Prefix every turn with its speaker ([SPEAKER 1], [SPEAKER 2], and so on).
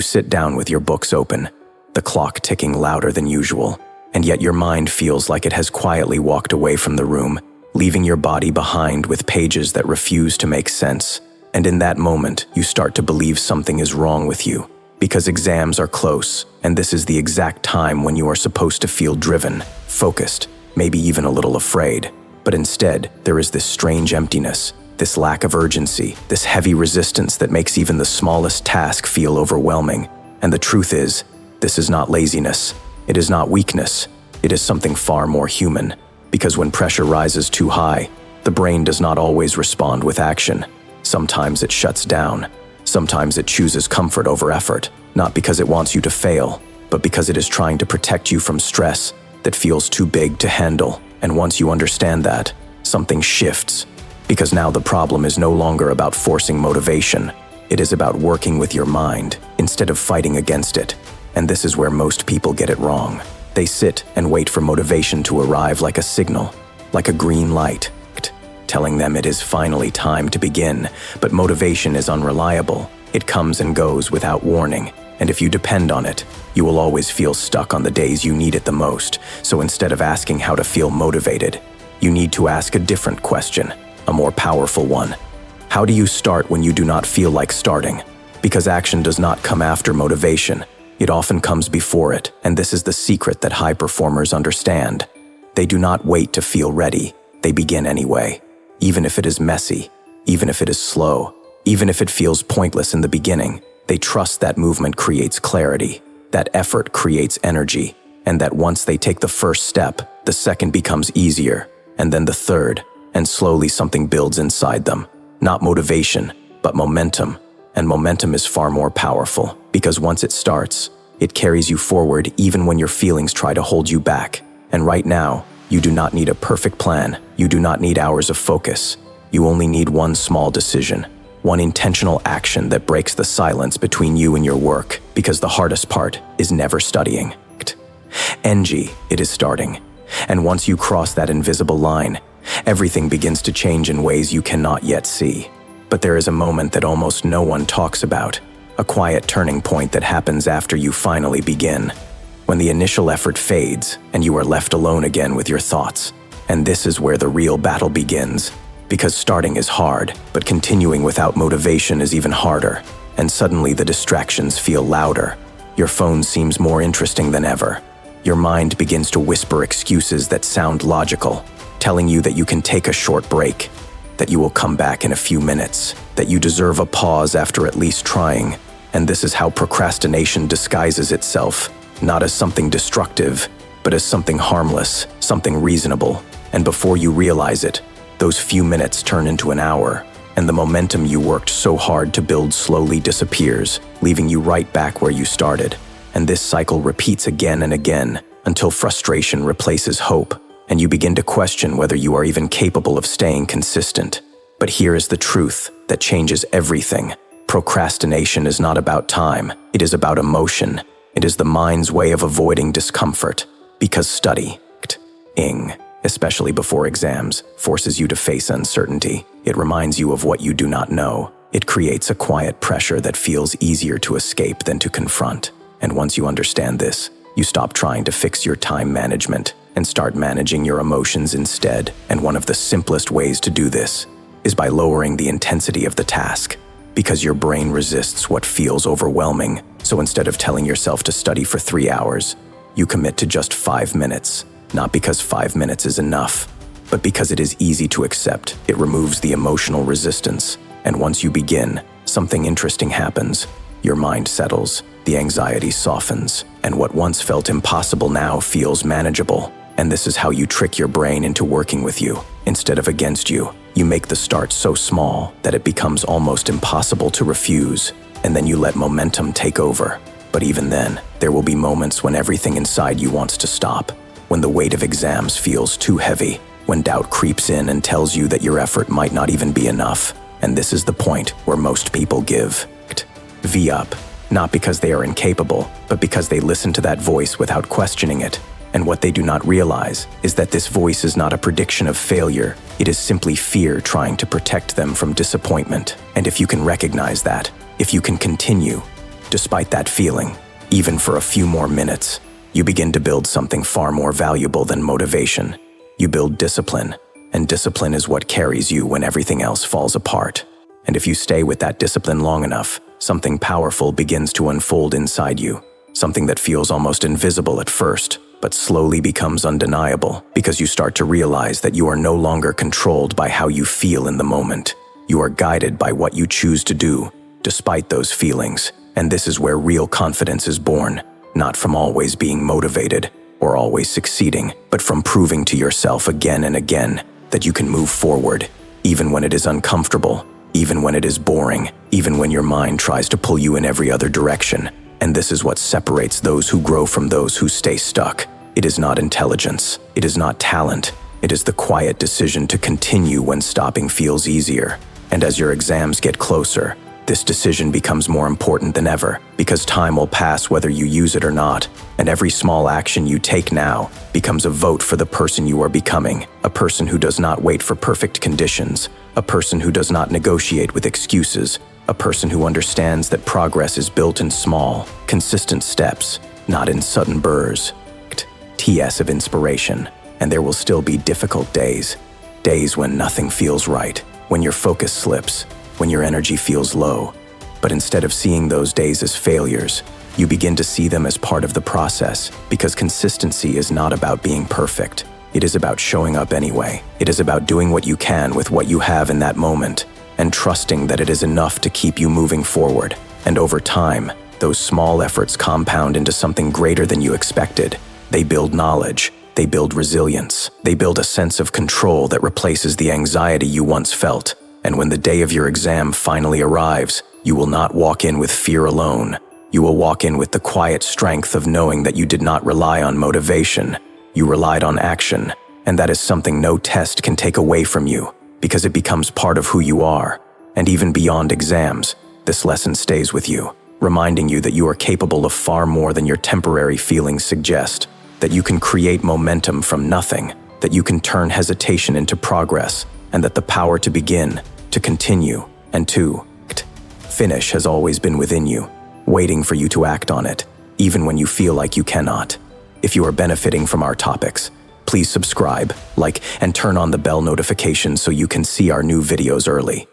[SPEAKER 1] You sit down with your books open, the clock ticking louder than usual, and yet your mind feels like it has quietly walked away from the room, leaving your body behind with pages that refuse to make sense. And in that moment, you start to believe something is wrong with you, because exams are close, and this is the exact time when you are supposed to feel driven, focused, maybe even a little afraid. But instead, there is this strange emptiness, this lack of urgency, this heavy resistance that makes even the smallest task feel overwhelming. And the truth is, this is not laziness. It is not weakness. It is something far more human. Because when pressure rises too high, the brain does not always respond with action. Sometimes it shuts down. Sometimes it chooses comfort over effort, not because it wants you to fail, but because it is trying to protect you from stress that feels too big to handle. And once you understand that, something shifts. Because now the problem is no longer about forcing motivation. It is about working with your mind instead of fighting against it. And this is where most people get it wrong. They sit and wait for motivation to arrive like a signal, like a green light, telling them it is finally time to begin. But motivation is unreliable. It comes and goes without warning. And if you depend on it, you will always feel stuck on the days you need it the most. So instead of asking how to feel motivated, you need to ask a different question, a more powerful one. How do you start when you do not feel like starting? Because action does not come after motivation. It often comes before it, and this is the secret that high performers understand. They do not wait to feel ready. They begin anyway. Even if it is messy, even if it is slow, even if it feels pointless in the beginning, they trust that movement creates clarity, that effort creates energy, and that once they take the first step, the second becomes easier, and then the third, and slowly something builds inside them. Not motivation, but momentum. And momentum is far more powerful, because once it starts, it carries you forward even when your feelings try to hold you back. And right now, you do not need a perfect plan. You do not need hours of focus. You only need one small decision, one intentional action that breaks the silence between you and your work, because the hardest part is never studying. NG, it is starting. And once you cross that invisible line, everything begins to change in ways you cannot yet see. But there is a moment that almost no one talks about, a quiet turning point that happens after you finally begin, when the initial effort fades and you are left alone again with your thoughts. And this is where the real battle begins, because starting is hard, but continuing without motivation is even harder. And suddenly the distractions feel louder. Your phone seems more interesting than ever. Your mind begins to whisper excuses that sound logical, telling you that you can take a short break, that you will come back in a few minutes, that you deserve a pause after at least trying. And this is how procrastination disguises itself, not as something destructive, but as something harmless, something reasonable. And before you realize it, those few minutes turn into an hour, and the momentum you worked so hard to build slowly disappears, leaving you right back where you started. And this cycle repeats again and again, until frustration replaces hope, and you begin to question whether you are even capable of staying consistent. But here is the truth that changes everything. Procrastination is not about time, it is about emotion. It is the mind's way of avoiding discomfort, because studying, especially before exams, forces you to face uncertainty. It reminds you of what you do not know. It creates a quiet pressure that feels easier to escape than to confront. And once you understand this, you stop trying to fix your time management and start managing your emotions instead. And one of the simplest ways to do this is by lowering the intensity of the task, because your brain resists what feels overwhelming. So instead of telling yourself to study for 3 hours, you commit to just 5 minutes, not because 5 minutes is enough, but because it is easy to accept. It removes the emotional resistance. And once you begin, something interesting happens. Your mind settles, the anxiety softens, and what once felt impossible now feels manageable. And this is how you trick your brain into working with you, instead of against you. You make the start so small that it becomes almost impossible to refuse, and then you let momentum take over. But even then, there will be moments when everything inside you wants to stop, when the weight of exams feels too heavy, when doubt creeps in and tells you that your effort might not even be enough. And this is the point where most people give up, not because they are incapable, but because they listen to that voice without questioning it. And what they do not realize is that this voice is not a prediction of failure. It is simply fear trying to protect them from disappointment. And if you can recognize that, if you can continue, Despite that feeling, even for a few more minutes, you begin to build something far more valuable than motivation. You build discipline, and discipline is what carries you when everything else falls apart. And if you stay with that discipline long enough, something powerful begins to unfold inside you, something that feels almost invisible at first, but slowly becomes undeniable because you start to realize that you are no longer controlled by how you feel in the moment. You are guided by what you choose to do, despite those feelings, and this is where real confidence is born, not from always being motivated or always succeeding, but from proving to yourself again and again that you can move forward, even when it is uncomfortable, even when it is boring, even when your mind tries to pull you in every other direction. And this is what separates those who grow from those who stay stuck. It is not intelligence. It is not talent. It is the quiet decision to continue when stopping feels easier. And as your exams get closer, this decision becomes more important than ever, because time will pass whether you use it or not, and every small action you take now becomes a vote for the person you are becoming, a person who does not wait for perfect conditions, a person who does not negotiate with excuses, a person who understands that progress is built in small, consistent steps, not in sudden bursts. TS of inspiration. And there will still be difficult days. Days when nothing feels right, when your focus slips, when your energy feels low. But instead of seeing those days as failures, you begin to see them as part of the process, because consistency is not about being perfect. It is about showing up anyway. It is about doing what you can with what you have in that moment, and trusting that it is enough to keep you moving forward. And over time, those small efforts compound into something greater than you expected. They build knowledge, they build resilience, they build a sense of control that replaces the anxiety you once felt. And when the day of your exam finally arrives, you will not walk in with fear alone. You will walk in with the quiet strength of knowing that you did not rely on motivation. You relied on action, and that is something no test can take away from you, because it becomes part of who you are. And even beyond exams, this lesson stays with you, reminding you that you are capable of far more than your temporary feelings suggest, that you can create momentum from nothing, that you can turn hesitation into progress, and that the power to begin, to continue, and to finish has always been within you, waiting for you to act on it, even when you feel like you cannot. If you are benefiting from our topics, please subscribe, like, and turn on the bell notifications so you can see our new videos early.